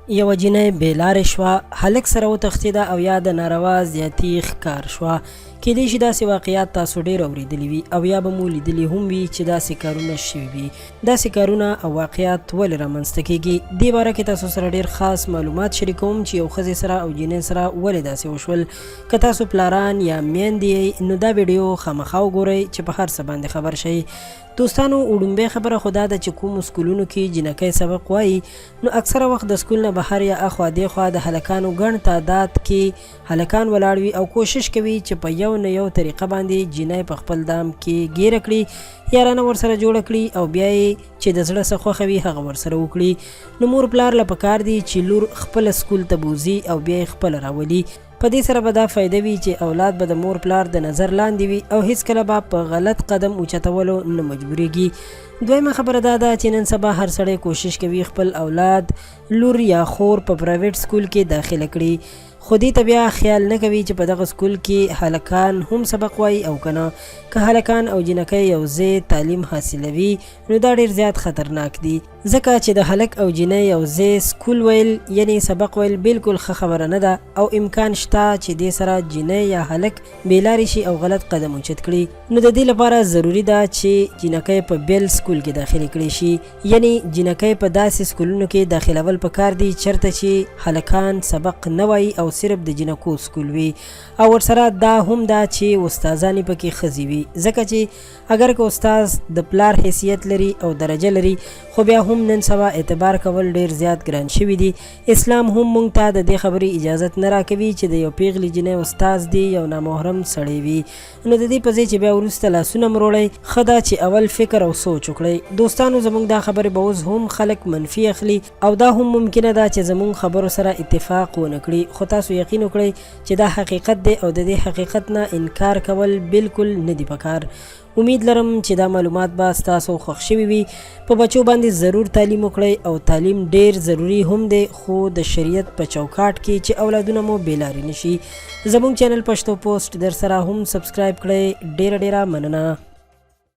یوه جینۍ بېلارې شوه، هلک سره وتښتېده او یا د ناروا زیاتي ښکار شوه. کیدای شي داسې واقعیات تاسو ډېر اورېدلي وي او یا به مو لیدلي هم وي چې داسې کارونه شوي وي. داسې کارونه او واقعیات ولې رامنځته کیږي؟ دې باره کې تاسو سره ډېر خاص معلومات شریکوم چې یو ښځې سره او جینۍ سره ولې داسې وشول. که تاسو پلاران یا میندې یې نو دا ویډیو خامخا وګورئ چې په هر څه باندې خبر شئ. دوستانو، وړومبۍ خبره خو دا ده چې کومو سکولونو کې جینکۍ سبق وایي نو اکثره وخت د سکول نه بهر یا اخوا دېخوا د هلکانو ګڼ تعداد کې هلکان ولاړ وي او کوشش کوي چې په یو نه یو طریقه باندې جینۍ په خپل دام کې ګیره کړي یا رانه ورسره جوړه کړي او بیا یې چې د زړه څه خوښه وي هغه ورسره وکړي. نو مور پلار له پکار دي چې لور خپله سکول ته بوځي او بیا یې خپله راولي. په دې سره به دا فایده وي چې اولاد به د مور پلار د نظر لاندې وي او هیڅکله به په غلط قدم اوچتولو نه مجبوریږي. دویمه خبره دا ده چې نن سبا هر سړی کوشش کوي خپل اولاد لور یا خور په پرایویټ سکول کې داخله کړي، خو دې ته بیا خیال نه کوي چې په دغه سکول کې هلکان هم سبق وایي او که نه. که هلکان او جینکۍ یو ځای تعلیم حاصلوي نو دا ډېر زیات خطرناک دي، ځکه چې د هلک او جینۍ یو ځای سکول ویل یعنی سبق ویل بالکل ښه خبره نه ده او امکان شته چې دې سره جینۍ یا هلک بېلارې شي او غلط قدم اوچت کړي. نو د دې لپاره ضروري ده چې جینکۍ په بیل سکول کې داخلي کړي شي، یعنی جینکۍ په داسې سکولونو کې داخلول پکار دي چېرته چې هلکان سبق نه وایي او صرف د جینکو سکول وي او ورسره دا هم ده چې استادانې پکې ښځې وي، ځکه چې اگر که استاد د پلار حیثیت لري او درجه لري خو بیا هم نن سبا اعتبار کول ډېر زیات ګران شوي دي. اسلام هم موږ ته د دې خبرې اجازت نه راکوي چې د یو پیغلې جینۍ استاد دی یو نامحرم سړی وي. نو د دې په ځای چې بیا وروسته لاسونه مروړئ ښه ده چې اول فکر او سوچ وکړئ. دوستانو، زموږ دا خبرې به اوس هم خلک منفي اخلي او دا هم ممکنه ده چې زموږ خبرو سره اتفاق ونه کړي، خو تاسو یقین وکړئ چې دا حقیقت دی او د دې حقیقت نه انکار کول بالکل نه دی پکار. امید لرم چې دا معلومات به ستاسو خوښ شوي وي. په بچو باندې ضرور تعلیم وکړئ او تعلیم ډیر ضروری هم دی، خو د شریعت په چوکاټ کې چې اولادونه مو بېلارې نشي. زموږ چینل پښتو پوسټ در سره هم سبسکرایب کړئ. ډیره مننه.